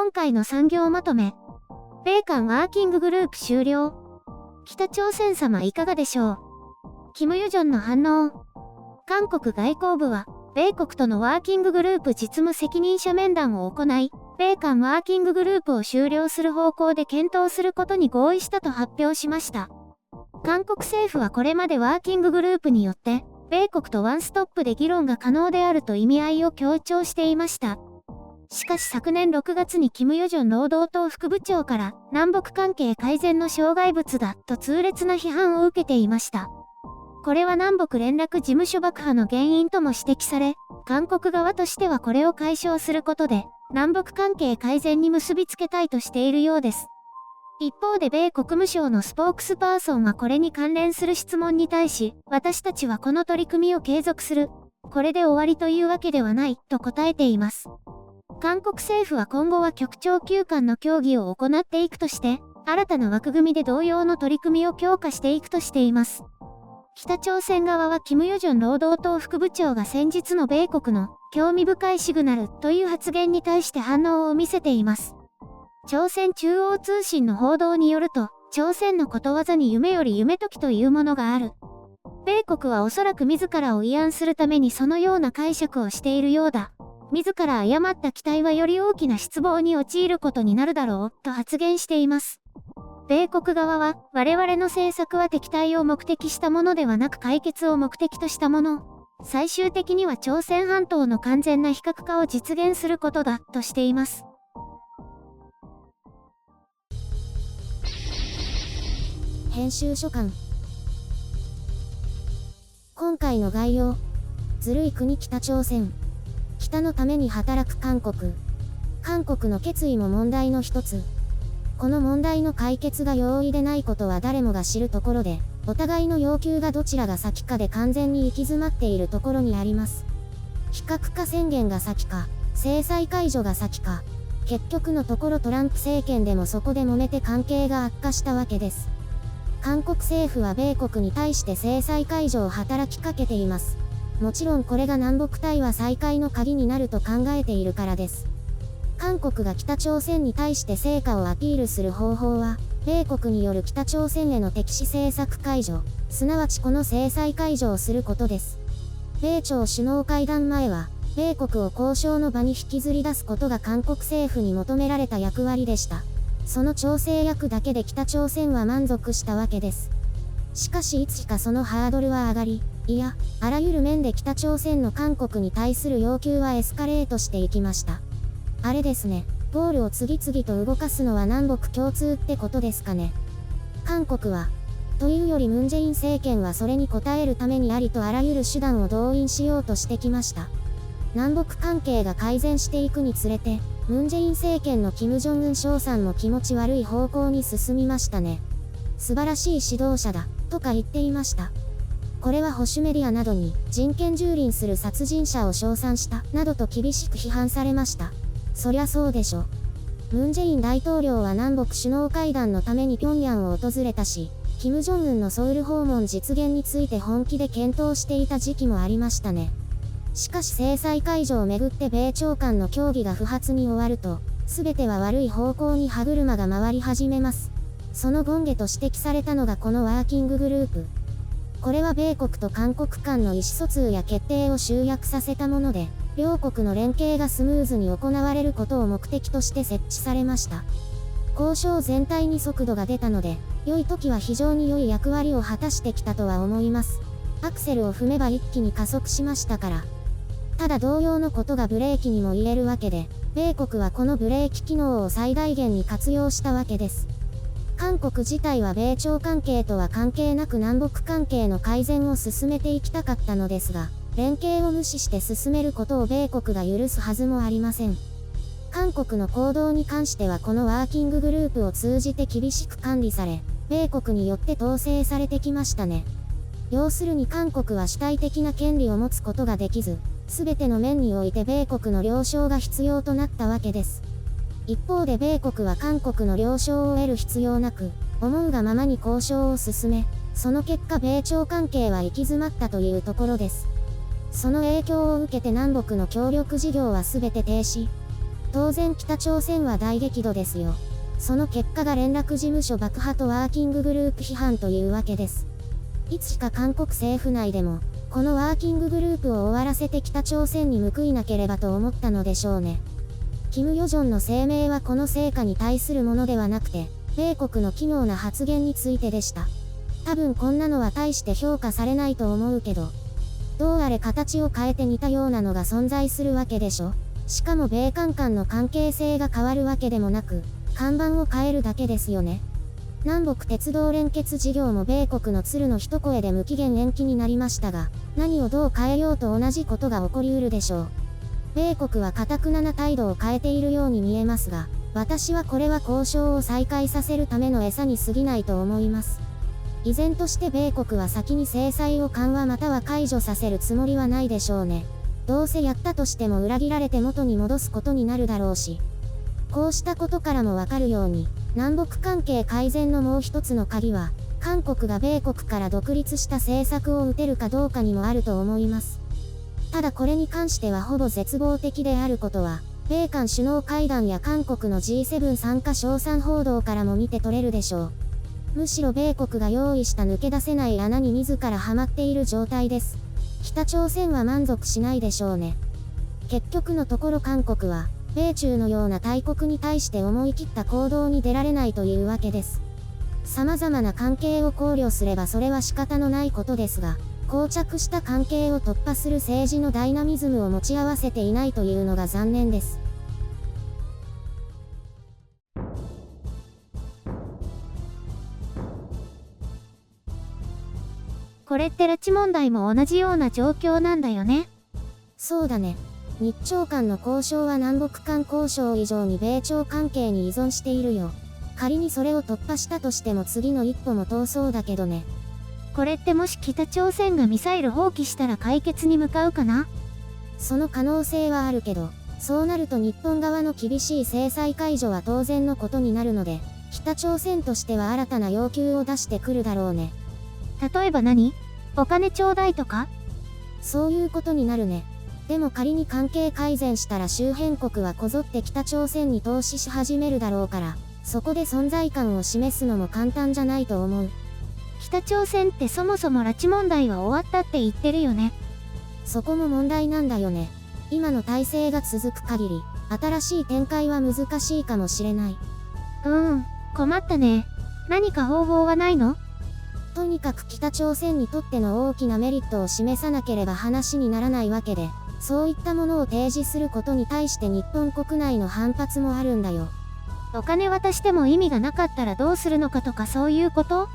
今回の産業まとめ。米韓ワーキンググループ終了。北朝鮮様いかがでしょう。キム・ヨジョンの反応。韓国外交部は、米国とのワーキンググループ実務責任者面談を行い、米韓ワーキンググループを終了する方向で検討することに合意したと発表しました。韓国政府はこれまでワーキンググループによって、米国とワンストップで議論が可能であると意味合いを強調していました。しかし昨年6月にキム・ヨジョン労働党副部長から南北関係改善の障害物だと痛烈な批判を受けていました。これは南北連絡事務所爆破の原因とも指摘され、韓国側としてはこれを解消することで南北関係改善に結びつけたいとしているようです。一方で米国務省のスポークスパーソンはこれに関連する質問に対し、私たちはこの取り組みを継続する。これで終わりというわけではないと答えています。韓国政府は今後は局長級間の協議を行っていくとして、新たな枠組みで同様の取り組みを強化していくとしています。北朝鮮側はキム・ヨジョン労働党副部長が先日の米国の興味深いシグナルという発言に対して反応を見せています。朝鮮中央通信の報道によると、朝鮮のことわざに夢より夢解きというものがある。米国はおそらく自らを慰安するためにそのような解釈をしているようだ。自ら誤った期待はより大きな失望に陥ることになるだろう、と発言しています。米国側は、我々の政策は敵対を目的したものではなく解決を目的としたもの。最終的には朝鮮半島の完全な非核化を実現することだ、としています。編集書簡。今回の概要。ずるい国北朝鮮。北のために働く韓国。韓国の決意も問題の一つ。この問題の解決が容易でないことは誰もが知るところで、お互いの要求がどちらが先かで完全に行き詰まっているところにあります。非核化宣言が先か、制裁解除が先か。結局のところトランプ政権でもそこで揉めて関係が悪化したわけです。韓国政府は米国に対して制裁解除を働きかけています。もちろんこれが南北対話再開の鍵になると考えているからです。韓国が北朝鮮に対して成果をアピールする方法は、米国による北朝鮮への敵視政策解除、すなわちこの制裁解除をすることです。米朝首脳会談前は、米国を交渉の場に引きずり出すことが韓国政府に求められた役割でした。その調整役だけで北朝鮮は満足したわけです。しかしいつしかそのハードルは上がり、いや、あらゆる面で北朝鮮の韓国に対する要求はエスカレートしていきました。あれですね、ボールを次々と動かすのは南北共通ってことですかね。韓国は、というよりムン・ジェイン政権はそれに応えるためにありとあらゆる手段を動員しようとしてきました。南北関係が改善していくにつれて、ムン・ジェイン政権のキム・ジョンウン将さんも気持ち悪い方向に進みましたね。素晴らしい指導者だ、とか言っていました。これは保守メディアなどに人権蹂躙する殺人者を称賛したなどと厳しく批判されました。そりゃそうでしょ。ムン・ジェイン大統領は南北首脳会談のために平壌を訪れたし、キム・ジョンウンのソウル訪問実現について本気で検討していた時期もありましたね。しかし制裁解除をめぐって米朝間の協議が不発に終わると、全ては悪い方向に歯車が回り始めます。その権下と指摘されたのがこのワーキンググループ。これは米国と韓国間の意思疎通や決定を集約させたもので、両国の連携がスムーズに行われることを目的として設置されました。交渉全体に速度が出たので、良い時は非常に良い役割を果たしてきたとは思います。アクセルを踏めば一気に加速しましたから。ただ同様のことがブレーキにも言えるわけで、米国はこのブレーキ機能を最大限に活用したわけです。韓国自体は米朝関係とは関係なく南北関係の改善を進めていきたかったのですが、連携を無視して進めることを米国が許すはずもありません。韓国の行動に関してはこのワーキンググループを通じて厳しく管理され、米国によって統制されてきましたね。要するに韓国は主体的な権利を持つことができず、すべての面において米国の了承が必要となったわけです。一方で米国は韓国の了承を得る必要なく、思うがままに交渉を進め、その結果米朝関係は行き詰まったというところです。その影響を受けて南北の協力事業はすべて停止。当然北朝鮮は大激怒ですよ。その結果が連絡事務所爆破とワーキンググループ批判というわけです。いつしか韓国政府内でも、このワーキンググループを終わらせて北朝鮮に報いなければと思ったのでしょうね。キム・ヨジョンの声明はこの成果に対するものではなくて、米国の奇妙な発言についてでした。多分こんなのは大して評価されないと思うけど、どうあれ形を変えて似たようなのが存在するわけでしょ。しかも米韓間の関係性が変わるわけでもなく、看板を変えるだけですよね。南北鉄道連結事業も米国の鶴の一声で無期限延期になりましたが、何をどう変えようと同じことが起こりうるでしょう。米国は頑なな態度を変えているように見えますが、私はこれは交渉を再開させるための餌に過ぎないと思います。依然として米国は先に制裁を緩和または解除させるつもりはないでしょうね。どうせやったとしても裏切られて元に戻すことになるだろうし。こうしたことからもわかるように、南北関係改善のもう一つの鍵は、韓国が米国から独立した政策を打てるかどうかにもあると思います。ただこれに関してはほぼ絶望的であることは、米韓首脳会談や韓国の G7 参加賞賛報道からも見て取れるでしょう。むしろ米国が用意した抜け出せない穴に自らはまっている状態です。北朝鮮は満足しないでしょうね。結局のところ韓国は、米中のような大国に対して思い切った行動に出られないというわけです。様々な関係を考慮すればそれは仕方のないことですが、膠着した関係を突破する政治のダイナミズムを持ち合わせていないというのが残念です。これって拉致問題も同じような状況なんだよね。そうだね。日朝間の交渉は南北間交渉以上に米朝関係に依存しているよ。仮にそれを突破したとしても次の一歩も遠そうだけどね。これってもし北朝鮮がミサイル放棄したら解決に向かうかな？その可能性はあるけど、そうなると日本側の厳しい制裁解除は当然のことになるので、北朝鮮としては新たな要求を出してくるだろうね。例えば何？お金ちょうだいとか？そういうことになるね。でも仮に関係改善したら周辺国はこぞって北朝鮮に投資し始めるだろうから、そこで存在感を示すのも簡単じゃないと思う。北朝鮮ってそもそも拉致問題は終わったって言ってるよね。そこも問題なんだよね。今の体制が続く限り、新しい展開は難しいかもしれない。困ったね。何か方法はないの？とにかく北朝鮮にとっての大きなメリットを示さなければ話にならないわけで、そういったものを提示することに対して日本国内の反発もあるんだよ。お金渡しても意味がなかったらどうするのかとかそういうこと？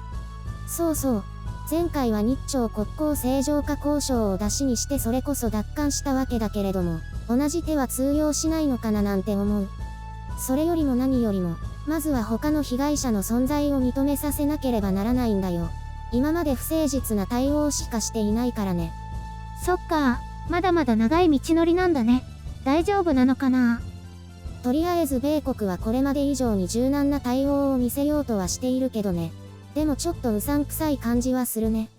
そうそう。前回は日朝国交正常化交渉を出しにしてそれこそ奪還したわけだけれども、同じ手は通用しないのかななんて思う。それよりも何よりも、まずは他の被害者の存在を認めさせなければならないんだよ。今まで不誠実な対応しかしていないからね。そっか、まだまだ長い道のりなんだね。大丈夫なのかな？とりあえず米国はこれまで以上に柔軟な対応を見せようとはしているけどね。でもちょっとうさんくさい感じはするね。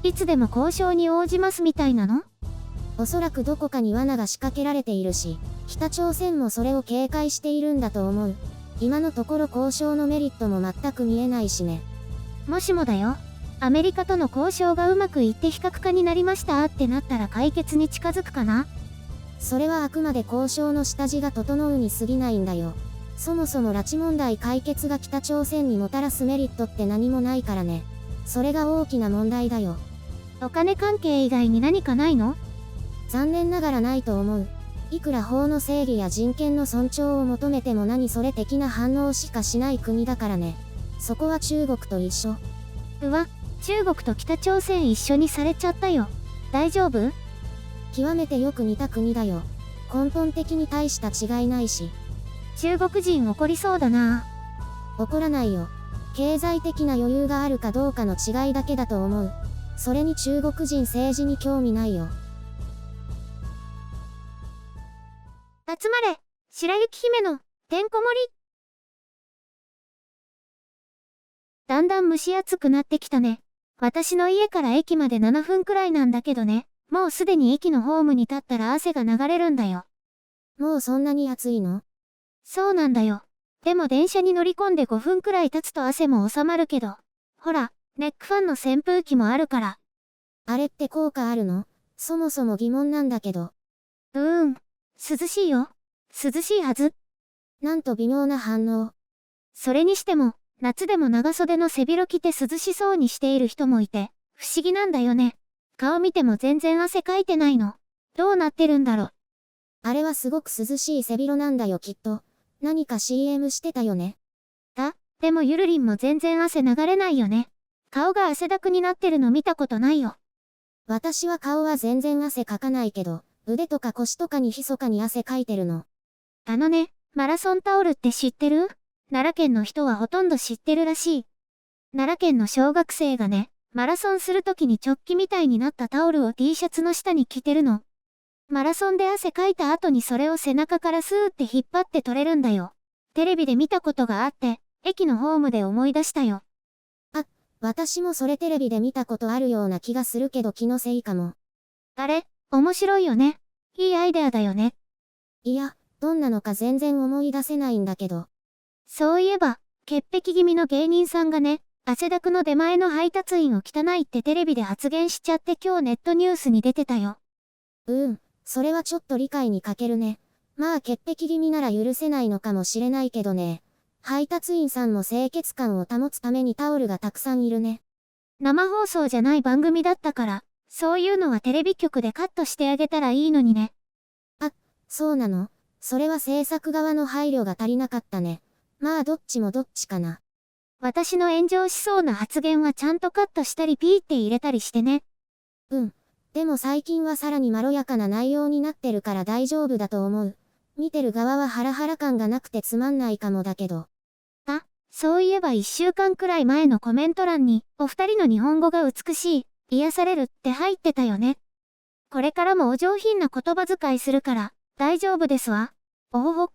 いつでも交渉に応じますみたいなの？おそらくどこかに罠が仕掛けられているし、北朝鮮もそれを警戒しているんだと思う。今のところ交渉のメリットも全く見えないしね。もしもだよ。アメリカとの交渉がうまくいって非核化になりましたってなったら解決に近づくかな？それはあくまで交渉の下地が整うに過ぎないんだよ。そもそも拉致問題解決が北朝鮮にもたらすメリットって何もないからね。それが大きな問題だよ。お金関係以外に何かないの？残念ながらないと思う。いくら法の正義や人権の尊重を求めても何それ的な反応しかしない国だからね。そこは中国と一緒。うわ、中国と北朝鮮一緒にされちゃったよ。大丈夫？極めてよく似た国だよ。根本的に大した違いないし。中国人怒りそうだな。怒らないよ。経済的な余裕があるかどうかの違いだけだと思う。それに中国人政治に興味ないよ。集まれ、白雪姫のてんこ盛り。だんだん蒸し暑くなってきたね。私の家から駅まで7分くらいなんだけどね。もうすでに駅のホームに立ったら汗が流れるんだよ。もうそんなに暑いの？そうなんだよ。でも電車に乗り込んで5分くらい経つと汗も収まるけど。ほら、ネックファンの扇風機もあるから。あれって効果あるの？そもそも疑問なんだけど。涼しいよ。涼しいはず。なんと微妙な反応。それにしても、夏でも長袖の背広着て涼しそうにしている人もいて、不思議なんだよね。顔見ても全然汗かいてないの。どうなってるんだろ。あれはすごく涼しい背広なんだよきっと。何か CM してたよね。でもゆるりんも全然汗流れないよね。顔が汗だくになってるの見たことないよ。私は顔は全然汗かかないけど、腕とか腰とかに密かに汗かいてるの。マラソンタオルって知ってる？奈良県の人はほとんど知ってるらしい。奈良県の小学生がね、マラソンするときにチョッキみたいになったタオルを T シャツの下に着てるの。マラソンで汗かいた後にそれを背中からスーって引っ張って取れるんだよ。テレビで見たことがあって、駅のホームで思い出したよ。私もそれテレビで見たことあるような気がするけど気のせいかも。あれ、面白いよね。いいアイデアだよね。いや、どんなのか全然思い出せないんだけど。そういえば、潔癖気味の芸人さんがね、汗だくの出前の配達員を汚いってテレビで発言しちゃって今日ネットニュースに出てたよ。それはちょっと理解に欠けるね。まあ潔癖気味なら許せないのかもしれないけどね。配達員さんも清潔感を保つためにタオルがたくさんいるね。生放送じゃない番組だったから、そういうのはテレビ局でカットしてあげたらいいのにね。そうなの？それは制作側の配慮が足りなかったね。まあどっちもどっちかな。私の炎上しそうな発言はちゃんとカットしたりピーって入れたりしてね。でも最近はさらにまろやかな内容になってるから大丈夫だと思う。見てる側はハラハラ感がなくてつまんないかもだけど。そういえば1週間くらい前のコメント欄に、お二人の日本語が美しい、癒されるって入ってたよね。これからもお上品な言葉遣いするから、大丈夫ですわ。おほほ。